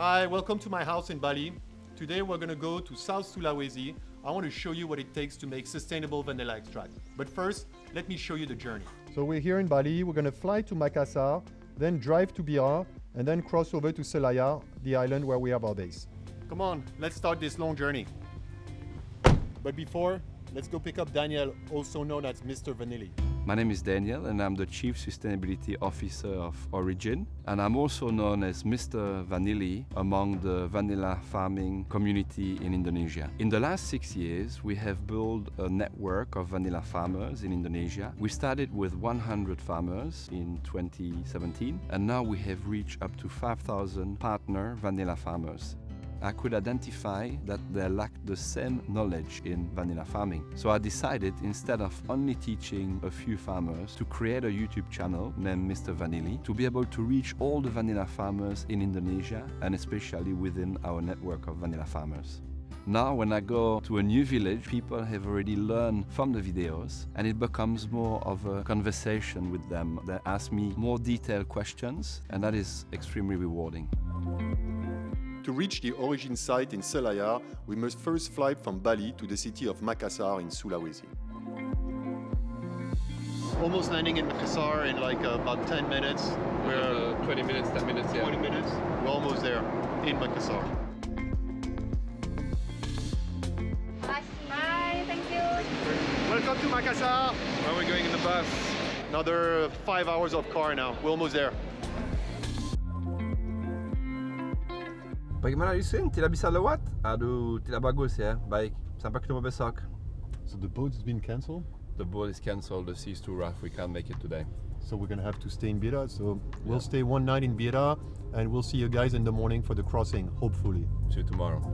Hi, welcome to my house in Bali. Today we're gonna go to South Sulawesi. I want to show you what it takes to make sustainable vanilla extract. But first, let me show you the journey. So we're here in Bali, we're gonna fly to Makassar, then drive to Bira, and then cross over to Selayar, the island where we have our base. Come on, let's start this long journey. But before, let's go pick up Daniel, also known as Mr. Vanilli. My name is Daniel and I'm the Chief Sustainability Officer of Origin, and I'm also known as Mr. Vanilli among the vanilla farming community in Indonesia. In the last 6 years, we have built a network of vanilla farmers in Indonesia. We started with 100 farmers in 2017, and now we have reached up to 5,000 partner vanilla farmers. I could identify that they lacked the same knowledge in vanilla farming. So I decided, instead of only teaching a few farmers, to create a YouTube channel named Mr. Vanilli to be able to reach all the vanilla farmers in Indonesia and especially within our network of vanilla farmers. Now when I go to a new village, people have already learned from the videos and it becomes more of a conversation with them. They ask me more detailed questions and that is extremely rewarding. To reach the origin site in Selayar, we must first fly from Bali to the city of Makassar in Sulawesi. Almost landing in Makassar in like about 10 minutes. We're 20 minutes, 10 minutes, yeah. 20 minutes. We're almost there in Makassar. Bye, thank you. Welcome to Makassar. Where are we going in the bus? Another 5 hours of car now. We're almost there. Bagaimana Yusin? Tidak bisa lewat? Aduh, tidak bagus ya. Baik, sampai ketemu besok. So the boat has been cancelled. The boat is cancelled, the sea is too rough, we can't make it today. So we're gonna have to stay in Bira. So we'll stay one night in Bira and we'll see you guys in the morning for the crossing, hopefully. See you tomorrow.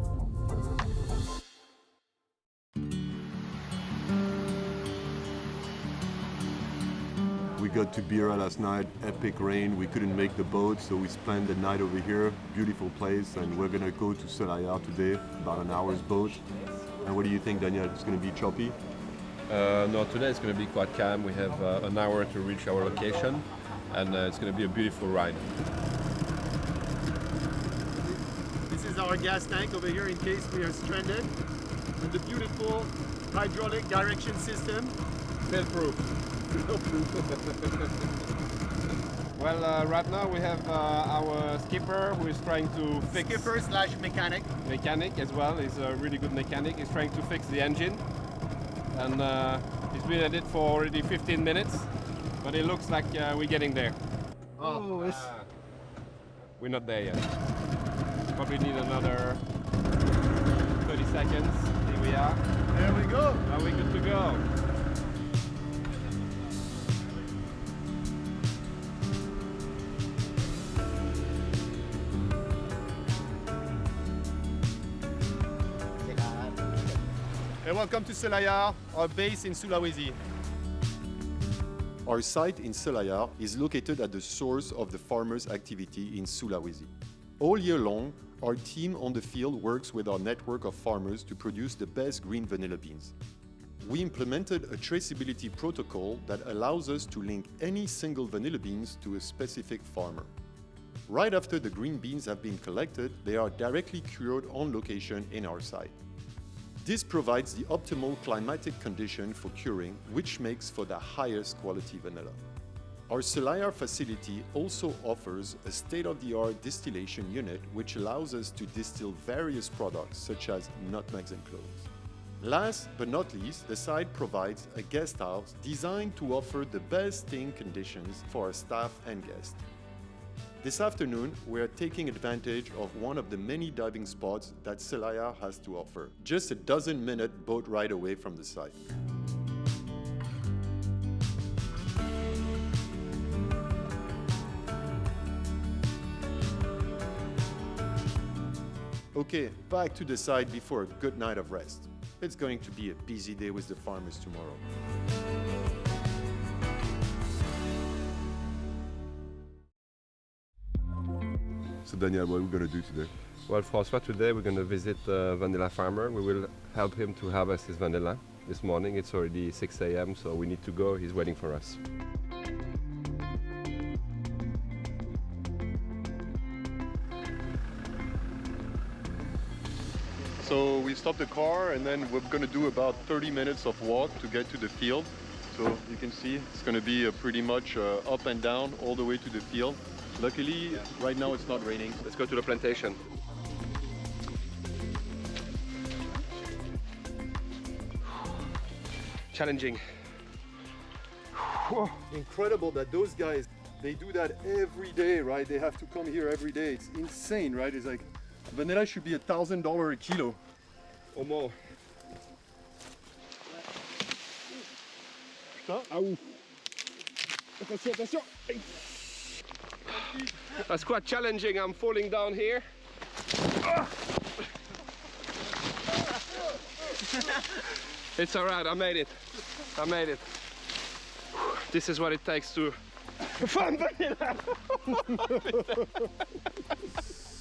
We got to Bira last night, epic rain, we couldn't make the boat, so we spent the night over here, beautiful place, and we're gonna go to Selayar today, about an hour's boat. And what do you think, Daniel? It's gonna be choppy? No, today it's going to be quite calm. We have an hour to reach our location and it's going to be a beautiful ride. This is our gas tank over here in case we are stranded. And the beautiful hydraulic direction system. Fail-proof. Well, right now we have our skipper who is trying to fix... Skipper/mechanic. Mechanic as well, he's a really good mechanic. He's trying to fix the engine. And he's been at it for already 15 minutes, but it looks like we're getting there. We're not there yet. Probably need another 30 seconds. Here we are. There we go. Now we're good to go. Hey, welcome to Selayar, our base in Sulawesi. Our site in Selayar is located at the source of the farmers' activity in Sulawesi. All year long, our team on the field works with our network of farmers to produce the best green vanilla beans. We implemented a traceability protocol that allows us to link any single vanilla beans to a specific farmer. Right after the green beans have been collected, they are directly cured on location in our site. This provides the optimal climatic condition for curing, which makes for the highest quality vanilla. Our Selayar facility also offers a state-of-the-art distillation unit which allows us to distill various products such as nutmegs and cloves. Last but not least, the site provides a guest house designed to offer the best staying conditions for our staff and guests. This afternoon, we are taking advantage of one of the many diving spots that Selayar has to offer, just a 12-minute boat ride away from the site. Okay, back to the site before a good night of rest. It's going to be a busy day with the farmers tomorrow. So Daniel, what are we going to do today? Well, François, today we're going to visit a vanilla farmer. We will help him to harvest his vanilla this morning. It's already 6 a.m., so we need to go. He's waiting for us. So we stop the car and then we're gonna do about 30 minutes of walk to get to the field. So you can see it's gonna be pretty much up and down all the way to the field. Luckily, right now it's not raining. Let's go to the plantation. Challenging. Incredible that those guys, they do that every day, right? They have to come here every day. It's insane, right? It's like, vanilla should be $1,000 a kilo. Or more. Putain. Ah ouf. Attention, attention. That's quite challenging. I'm falling down here. It's alright, I made it. I made it. This is what it takes to find vanilla.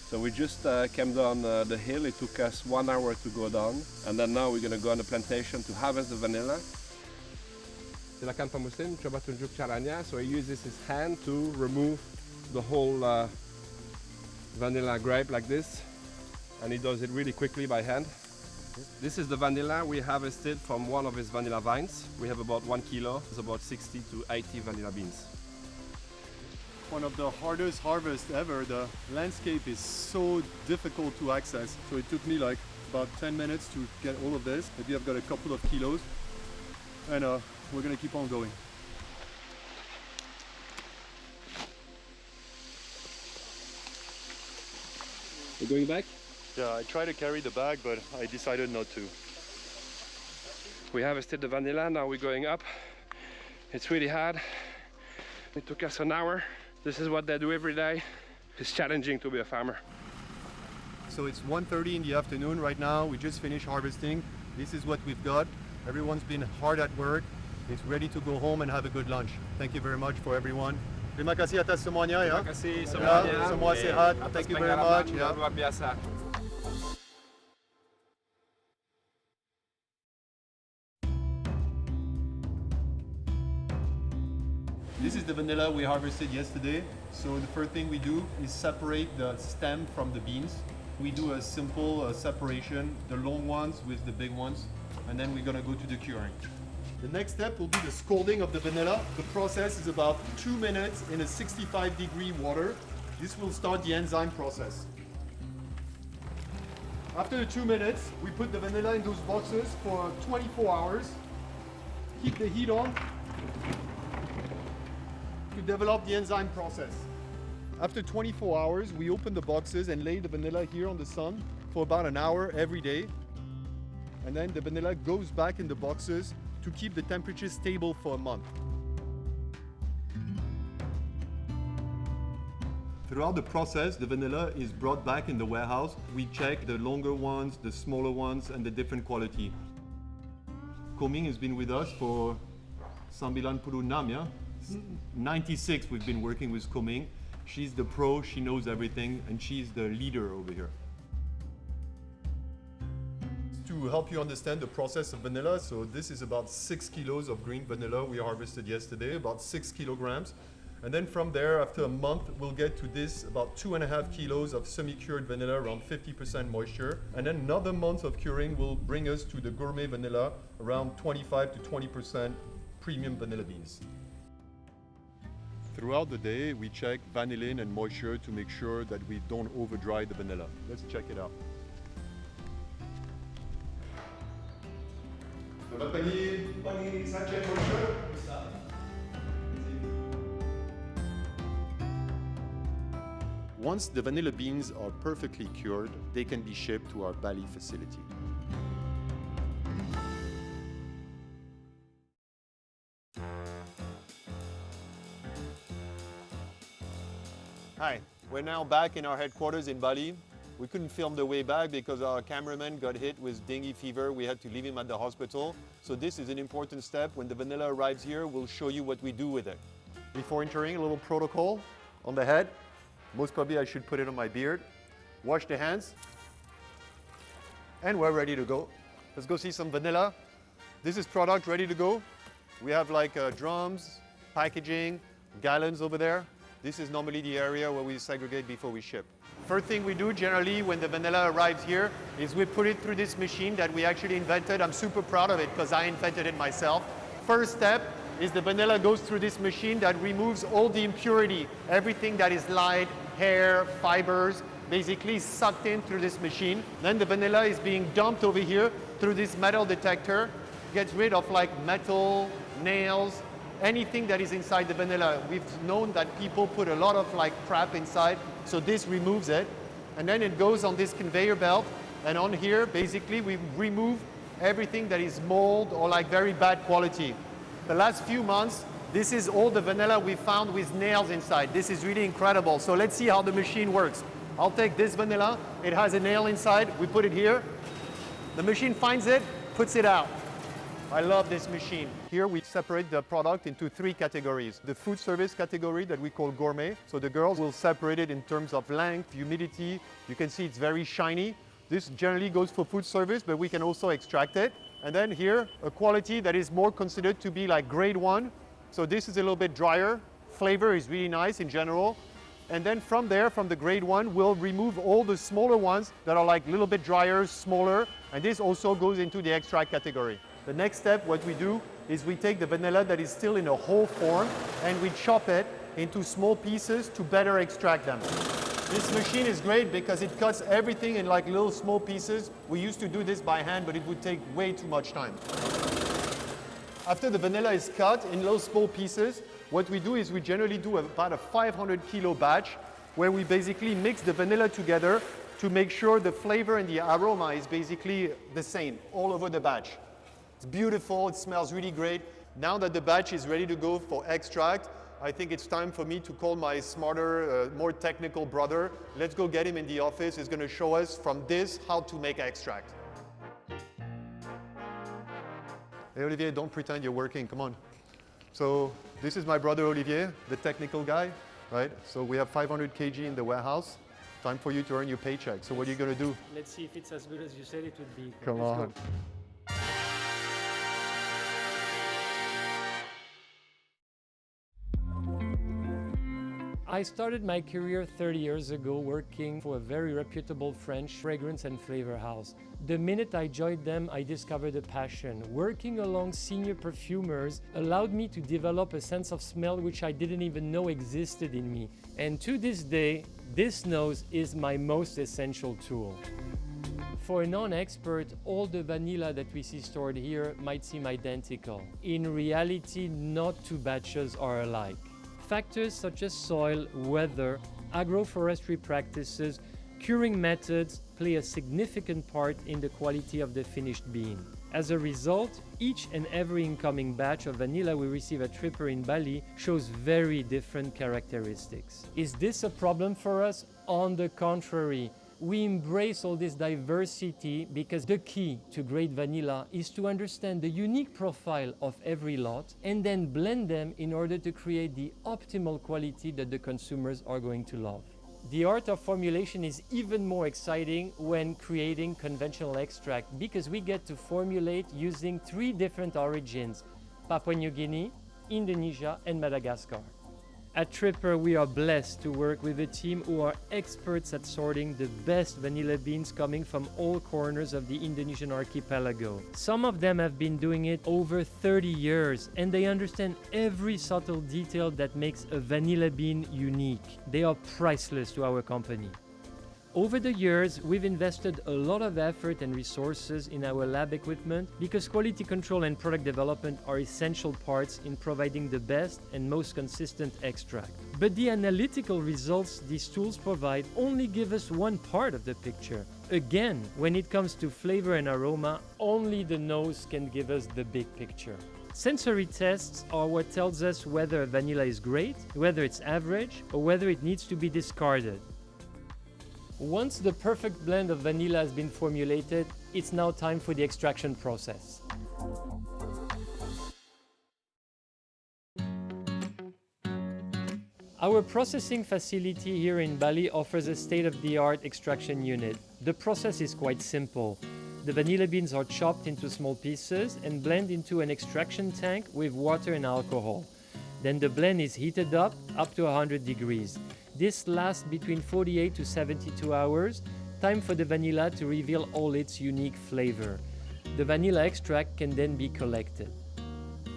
So we just came down the hill. It took us 1 hour to go down. And then now we're going to go on the plantation to harvest the vanilla. Silakan Pak Muslim coba tunjuk caranya. So he uses his hand to remove the whole vanilla grape like this. And he does it really quickly by hand. This is the vanilla we harvested from one of his vanilla vines. We have about 1 kilo. It's about 60 to 80 vanilla beans. One of the hardest harvests ever. The landscape is so difficult to access. So it took me like about 10 minutes to get all of this. Maybe I've got a couple of kilos. And we're gonna keep on going. You're going back? Yeah, I tried to carry the bag, but I decided not to. We harvested the vanilla, now we're going up. It's really hard. It took us an hour. This is what they do every day. It's challenging to be a farmer. So it's 1:30 in the afternoon right now. We just finished harvesting. This is what we've got. Everyone's been hard at work. It's ready to go home and have a good lunch. Thank you very much for everyone. Terima kasih atas semuanya ya. Terima kasih Ya, semuanya. semua sehat. Thank you very much. Ya. Ya. Luar biasa. This is the vanilla we harvested yesterday. So the first thing we do is separate the stem from the beans. We do a simple separation, the long ones with the big ones, and then we're gonna go to the curing. The next step will be the scalding of the vanilla. The process is about 2 minutes in a 65-degree water. This will start the enzyme process. After the 2 minutes, we put the vanilla in those boxes for 24 hours. Keep the heat on to develop the enzyme process. After 24 hours, we open the boxes and lay the vanilla here on the sun for about an hour every day. And then the vanilla goes back in the boxes to keep the temperature stable for a month. Throughout the process, the vanilla is brought back in the warehouse. We check the longer ones, the smaller ones, and the different quality. Koming has been with us for 96 yeah? 96 we've been working with Koming. She's the pro, she knows everything, and she's the leader over here. To help you understand the process of vanilla, so this is about 6 kilos of green vanilla we harvested yesterday, about 6 kilograms. And then from there, after a month, we'll get to this about 2.5 kilos of semi-cured vanilla, around 50% moisture. And then another month of curing will bring us to the gourmet vanilla, around 25 to 20% premium vanilla beans. Throughout the day, we check vanillin and moisture to make sure that we don't over-dry the vanilla. Let's check it out. Once the vanilla beans are perfectly cured, they can be shipped to our Bali facility. Hi, we're now back in our headquarters in Bali. We couldn't film the way back because our cameraman got hit with dengue fever. We had to leave him at the hospital. So this is an important step. When the vanilla arrives here, we'll show you what we do with it. Before entering, a little protocol on the head. Most probably I should put it on my beard. Wash the hands. And we're ready to go. Let's go see some vanilla. This is product ready to go. We have like drums, packaging, gallons over there. This is normally the area where we segregate before we ship. First thing we do generally when the vanilla arrives here is we put it through this machine that we actually invented. I'm super proud of it because I invented it myself. First step is the vanilla goes through this machine that removes all the impurity, everything that is light, hair, fibers, basically sucked in through this machine. Then the vanilla is being dumped over here through this metal detector, gets rid of like metal, nails, anything that is inside the vanilla. We've known that people put a lot of like crap inside, so this removes it. And then it goes on this conveyor belt, and on here, basically, we remove everything that is mold or like very bad quality. The last few months, this is all the vanilla we found with nails inside. This is really incredible. So let's see how the machine works. I'll take this vanilla, it has a nail inside, we put it here. The machine finds it, puts it out. I love this machine. Here we separate the product into 3 categories. The food service category that we call gourmet. So the girls will separate it in terms of length, humidity. You can see it's very shiny. This generally goes for food service, but we can also extract it. And then here, a quality that is more considered to be like grade 1. So this is a little bit drier. Flavor is really nice in general. And then from there, from the grade 1, we'll remove all the smaller ones that are like a little bit drier, smaller. And this also goes into the extract category. The next step, what we do is we take the vanilla that is still in a whole form and we chop it into small pieces to better extract them. This machine is great because it cuts everything in like little small pieces. We used to do this by hand, but it would take way too much time. After the vanilla is cut in little small pieces, what we do is we generally do about a 500 kilo batch where we basically mix the vanilla together to make sure the flavor and the aroma is basically the same all over the batch. It's beautiful, it smells really great. Now that the batch is ready to go for extract, I think it's time for me to call my smarter, more technical brother. Let's go get him in the office. He's going to show us from this how to make extract. Hey Olivier, don't pretend you're working, come on. So this is my brother Olivier, the technical guy, right? So we have 500 kg in the warehouse. Time for you to earn your paycheck. So what are you going to do? Let's see if it's as good as you said it would be. Come Let's on. go. I started my career 30 years ago working for a very reputable French fragrance and flavor house. The minute I joined them, I discovered a passion. Working along senior perfumers allowed me to develop a sense of smell which I didn't even know existed in me. And to this day, this nose is my most essential tool. For a non-expert, all the vanilla that we see stored here might seem identical. In reality, not two batches are alike. Factors such as soil, weather, agroforestry practices, curing methods play a significant part in the quality of the finished bean. As a result, each and every incoming batch of vanilla we receive at Tripper in Bali shows very different characteristics. Is this a problem for us? On the contrary, we embrace all this diversity because the key to great vanilla is to understand the unique profile of every lot and then blend them in order to create the optimal quality that the consumers are going to love. The art of formulation is even more exciting when creating conventional extract because we get to formulate using 3 different origins: Papua New Guinea, Indonesia, and Madagascar. At Tripper, we are blessed to work with a team who are experts at sorting the best vanilla beans coming from all corners of the Indonesian archipelago. Some of them have been doing it over 30 years, and they understand every subtle detail that makes a vanilla bean unique. They are priceless to our company. Over the years, we've invested a lot of effort and resources in our lab equipment because quality control and product development are essential parts in providing the best and most consistent extract. But the analytical results these tools provide only give us one part of the picture. Again, when it comes to flavor and aroma, only the nose can give us the big picture. Sensory tests are what tells us whether a vanilla is great, whether it's average, or whether it needs to be discarded. Once the perfect blend of vanilla has been formulated, it's now time for the extraction process. Our processing facility here in Bali offers a state-of-the-art extraction unit. The process is quite simple. The vanilla beans are chopped into small pieces and blended into an extraction tank with water and alcohol. Then the blend is heated up to 100 degrees. This lasts between 48 to 72 hours, time for the vanilla to reveal all its unique flavor. The vanilla extract can then be collected.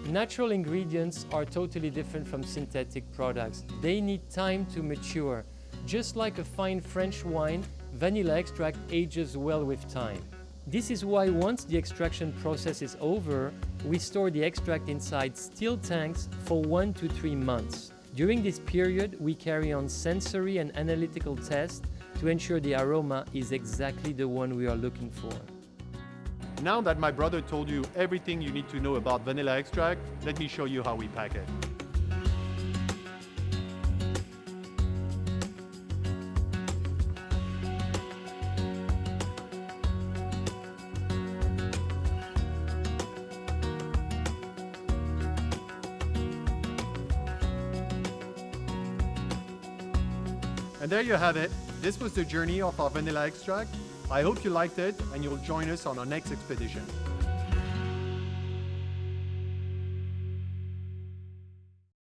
Natural ingredients are totally different from synthetic products. They need time to mature. Just like a fine French wine, vanilla extract ages well with time. This is why once the extraction process is over, we store the extract inside steel tanks for 1 to 3 months. During this period, we carry on sensory and analytical tests to ensure the aroma is exactly the one we are looking for. Now that my brother told you everything you need to know about vanilla extract, let me show you how we pack it. And there you have it. This was the journey of our vanilla extract. I hope you liked it and you'll join us on our next expedition.